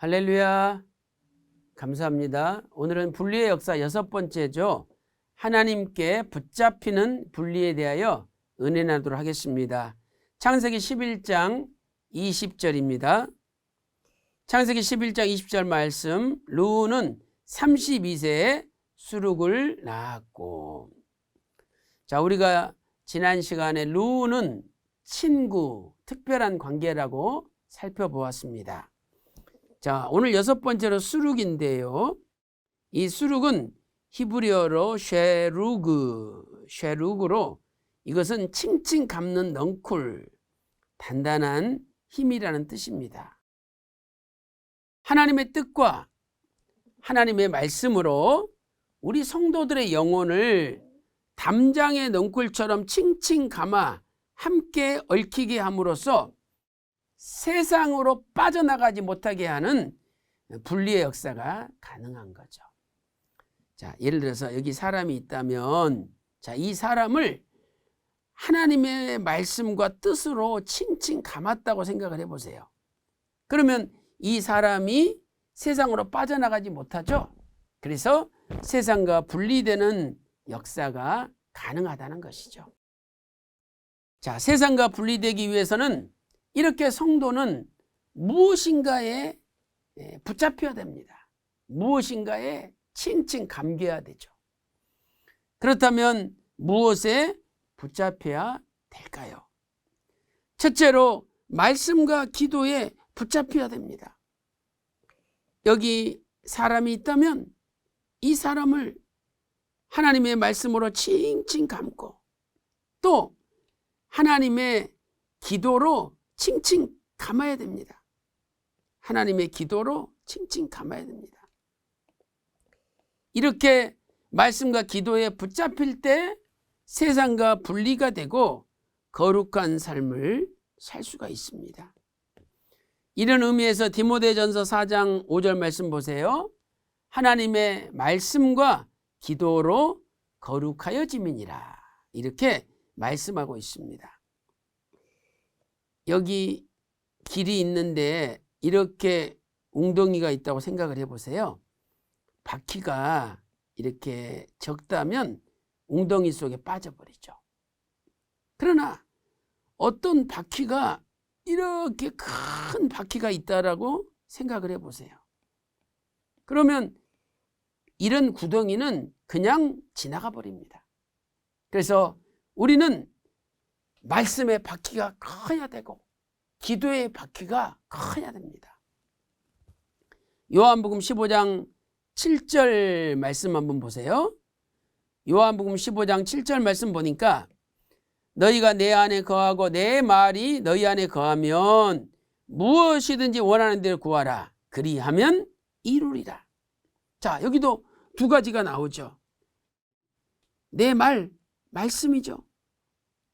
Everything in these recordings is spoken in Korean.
할렐루야. 감사합니다. 오늘은 분리의 역사 6번째죠. 하나님께 붙잡히는 분리에 대하여 은혜 나누도록 하겠습니다. 창세기 11장 20절입니다. 창세기 11장 20절 말씀, 르우는 32세에 수룩을 낳았고. 자, 우리가 지난 시간에 르우는 친구, 특별한 관계라고 살펴보았습니다. 자, 오늘 6번째로 수룩인데요. 이 수룩은 히브리어로 쉐룩으로 이것은 칭칭 감는 넝쿨, 단단한 힘이라는 뜻입니다. 하나님의 뜻과 하나님의 말씀으로 우리 성도들의 영혼을 담장의 넝쿨처럼 칭칭 감아 함께 얽히게 함으로써 세상으로 빠져나가지 못하게 하는 분리의 역사가 가능한 거죠. 자, 예를 들어서 여기 사람이 있다면, 자, 이 사람을 하나님의 말씀과 뜻으로 칭칭 감았다고 생각을 해보세요. 그러면 이 사람이 세상으로 빠져나가지 못하죠. 그래서 세상과 분리되는 역사가 가능하다는 것이죠. 자, 세상과 분리되기 위해서는 이렇게 성도는 무엇인가에 붙잡혀야 됩니다. 무엇인가에 칭칭 감겨야 되죠. 그렇다면 무엇에 붙잡혀야 될까요? 첫째로 말씀과 기도에 붙잡혀야 됩니다. 여기 사람이 있다면 이 사람을 하나님의 말씀으로 칭칭 감고 또 하나님의 기도로 칭칭 감아야 됩니다. 하나님의 기도로 칭칭 감아야 됩니다. 이렇게 말씀과 기도에 붙잡힐 때 세상과 분리가 되고 거룩한 삶을 살 수가 있습니다. 이런 의미에서 디모데전서 4장 5절 말씀 보세요. 하나님의 말씀과 기도로 거룩하여짐이니라. 이렇게 말씀하고 있습니다. 여기 길이 있는데 이렇게 웅덩이가 있다고 생각을 해보세요. 바퀴가 이렇게 적다면 웅덩이 속에 빠져버리죠. 그러나 어떤 바퀴가 이렇게 큰 바퀴가 있다라고 생각을 해보세요. 그러면 이런 구덩이는 그냥 지나가 버립니다. 그래서 우리는 말씀의 바퀴가 커야 되고 기도의 바퀴가 커야 됩니다. 요한복음 15장 7절 말씀 한번 보세요. 요한복음 15장 7절 말씀 보니까 너희가 내 안에 거하고 내 말이 너희 안에 거하면 무엇이든지 원하는 대로 구하라. 그리하면 이루리라. 자, 여기도 두 가지가 나오죠. 내 말씀이죠.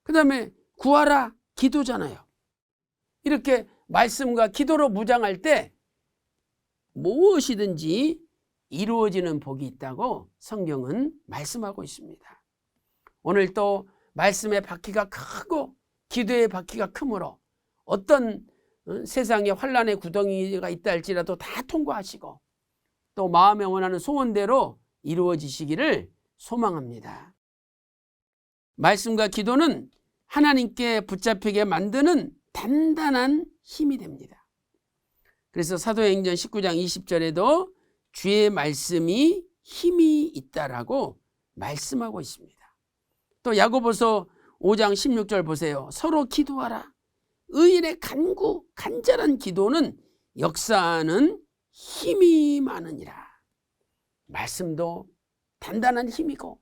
그 다음에 구하라, 기도잖아요. 이렇게 말씀과 기도로 무장할 때 무엇이든지 이루어지는 복이 있다고 성경은 말씀하고 있습니다. 오늘 또 말씀의 바퀴가 크고 기도의 바퀴가 크므로 어떤 세상에 환난의 구덩이가 있다 할지라도 다 통과하시고 또 마음에 원하는 소원대로 이루어지시기를 소망합니다. 말씀과 기도는 하나님께 붙잡히게 만드는 단단한 힘이 됩니다. 그래서 사도행전 19장 20절에도 주의 말씀이 힘이 있다라고 말씀하고 있습니다. 또 야고보서 5장 16절 보세요. 서로 기도하라. 의인의 간절한 기도는 역사하는 힘이 많으니라. 말씀도 단단한 힘이고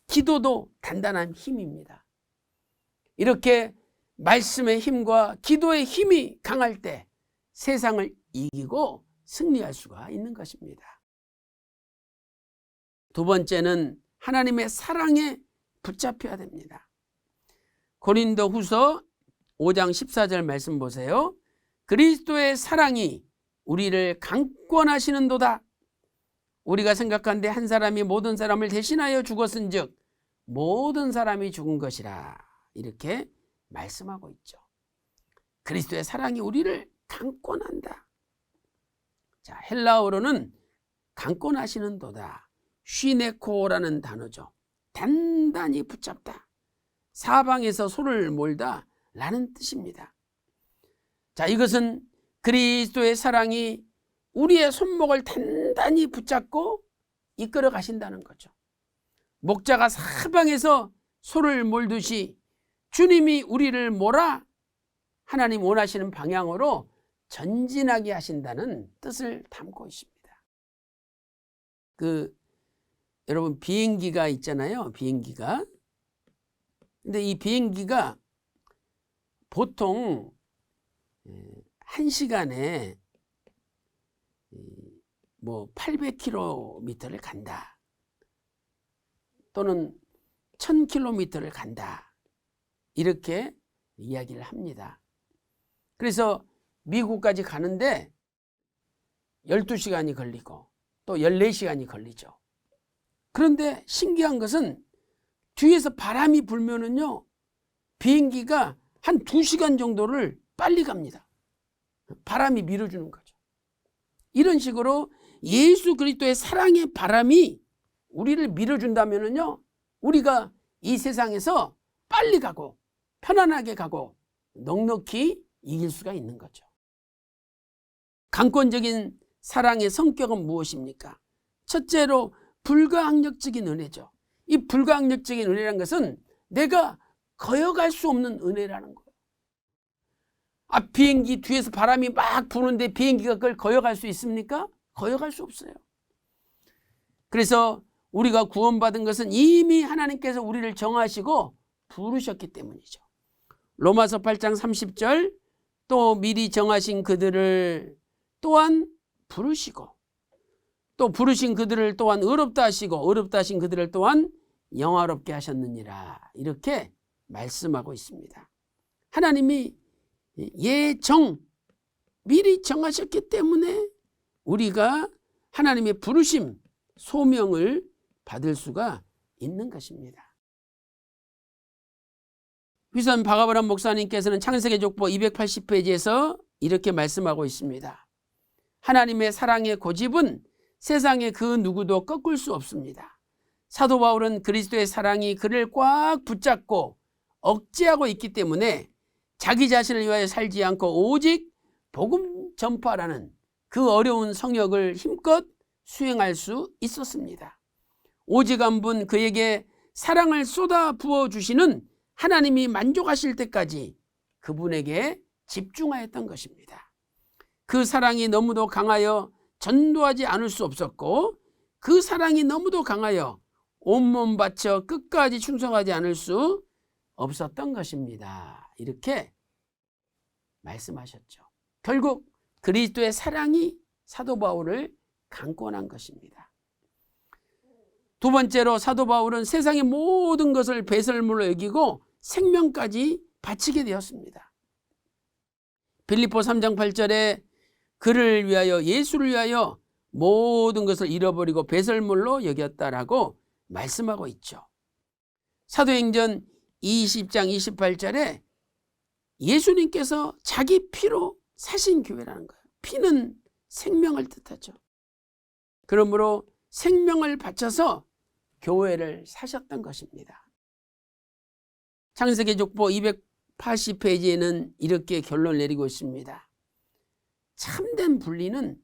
기도도 단단한 힘입니다. 이렇게 말씀의 힘과 기도의 힘이 강할 때 세상을 이기고 승리할 수가 있는 것입니다. 두 번째는 하나님의 사랑에 붙잡혀야 됩니다. 고린도후서 5장 14절 말씀 보세요. 그리스도의 사랑이 우리를 강권하시는도다. 우리가 생각한데 한 사람이 모든 사람을 대신하여 죽었은즉 모든 사람이 죽은 것이라. 이렇게 말씀하고 있죠. 그리스도의 사랑이 우리를 강권한다. 자, 헬라어로는 강권하시는도다. 쉬네코라는 단어죠. 단단히 붙잡다. 사방에서 소를 몰다 라는 뜻입니다. 자, 이것은 그리스도의 사랑이 우리의 손목을 단단히 붙잡고 이끌어 가신다는 거죠. 목자가 사방에서 소를 몰듯이 주님이 우리를 몰아 하나님 원하시는 방향으로 전진하게 하신다는 뜻을 담고 있습니다. 여러분 비행기가 있잖아요. 비행기가. 근데 이 비행기가 보통 1시간에 뭐 800km를 간다. 또는 1000km를 간다. 이렇게 이야기를 합니다. 그래서 미국까지 가는데 12시간이 걸리고 또 14시간이 걸리죠. 그런데 신기한 것은 뒤에서 바람이 불면은요, 비행기가 한 2시간 정도를 빨리 갑니다. 바람이 밀어주는 거죠. 이런 식으로 예수 그리스도의 사랑의 바람이 우리를 밀어준다면은요, 우리가 이 세상에서 빨리 가고 편안하게 가고 넉넉히 이길 수가 있는 거죠. 강권적인 사랑의 성격은 무엇입니까? 첫째로 불가항력적인 은혜죠. 이 불가항력적인 은혜라는 것은 내가 거역할 수 없는 은혜라는 거예요. 비행기 뒤에서 바람이 막 부는데 비행기가 그걸 거역할 수 있습니까? 거역할 수 없어요. 그래서 우리가 구원받은 것은 이미 하나님께서 우리를 정하시고 부르셨기 때문이죠. 로마서 8장 30절, 또 미리 정하신 그들을 또한 부르시고, 또 부르신 그들을 또한 의롭다 하시고 의롭다 하신 그들을 또한 영화롭게 하셨느니라, 이렇게 말씀하고 있습니다. 하나님이 미리 정하셨기 때문에 우리가 하나님의 부르심, 소명을 받을 수가 있는 것입니다. 위선 박아브람 목사님께서는 창세기 족보 280페이지에서 이렇게 말씀하고 있습니다. 하나님의 사랑의 고집은 세상의 그 누구도 꺾을 수 없습니다. 사도 바울은 그리스도의 사랑이 그를 꽉 붙잡고 억제하고 있기 때문에 자기 자신을 위하여 살지 않고 오직 복음 전파라는 그 어려운 성역을 힘껏 수행할 수 있었습니다. 오직 한 분 그에게 사랑을 쏟아 부어주시는 하나님이 만족하실 때까지 그분에게 집중하였던 것입니다. 그 사랑이 너무도 강하여 전도하지 않을 수 없었고, 그 사랑이 너무도 강하여 온몸 바쳐 끝까지 충성하지 않을 수 없었던 것입니다. 이렇게 말씀하셨죠. 결국 그리스도의 사랑이 사도 바울을 강권한 것입니다. 두 번째로 사도 바울은 세상의 모든 것을 배설물로 여기고 생명까지 바치게 되었습니다. 빌립보 3장 8절에 그를 위하여, 예수를 위하여 모든 것을 잃어버리고 배설물로 여겼다라고 말씀하고 있죠. 사도행전 20장 28절에 예수님께서 자기 피로 사신 교회라는 거예요. 피는 생명을 뜻하죠. 그러므로 생명을 바쳐서 교회를 사셨던 것입니다. 창세기 족보 280페이지에는 이렇게 결론을 내리고 있습니다. 참된 분리는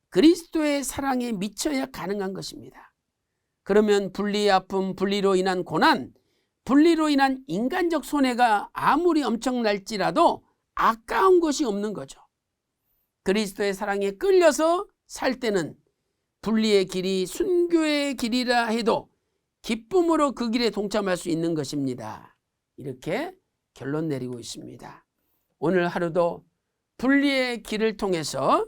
그리스도의 사랑에 미쳐야 가능한 것입니다. 그러면 분리의 아픔, 분리로 인한 고난, 분리로 인한 인간적 손해가 아무리 엄청날지라도 아까운 것이 없는 거죠. 그리스도의 사랑에 끌려서 살 때는 분리의 길이 순교의 길이라 해도 기쁨으로 그 길에 동참할 수 있는 것입니다. 이렇게 결론 내리고 있습니다. 오늘 하루도 분리의 길을 통해서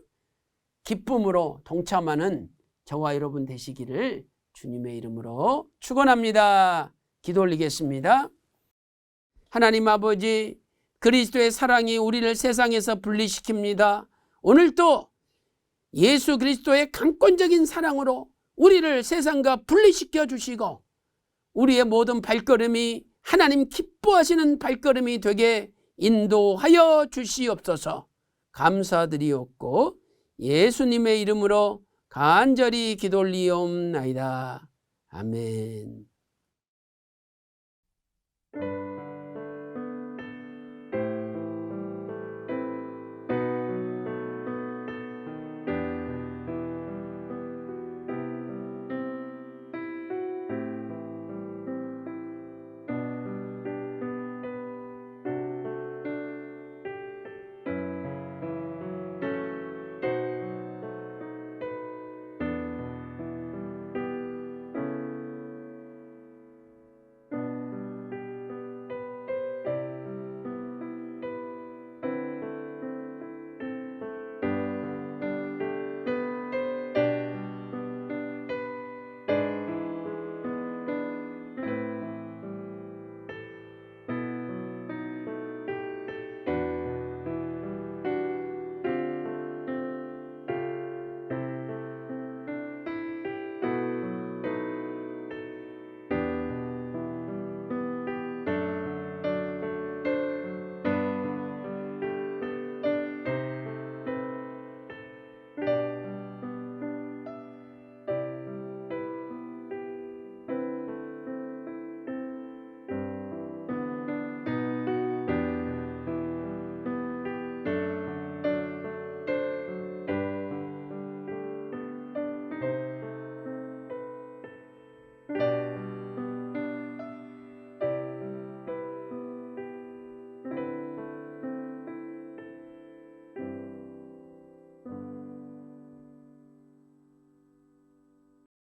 기쁨으로 동참하는 저와 여러분 되시기를 주님의 이름으로 축원합니다. 기도 올리겠습니다. 하나님 아버지, 그리스도의 사랑이 우리를 세상에서 분리시킵니다. 오늘도 예수 그리스도의 강권적인 사랑으로 우리를 세상과 분리시켜 주시고 우리의 모든 발걸음이 하나님 기뻐하시는 발걸음이 되게 인도하여 주시옵소서. 감사드리옵고 예수님의 이름으로 간절히 기도 올리옵나이다. 아멘.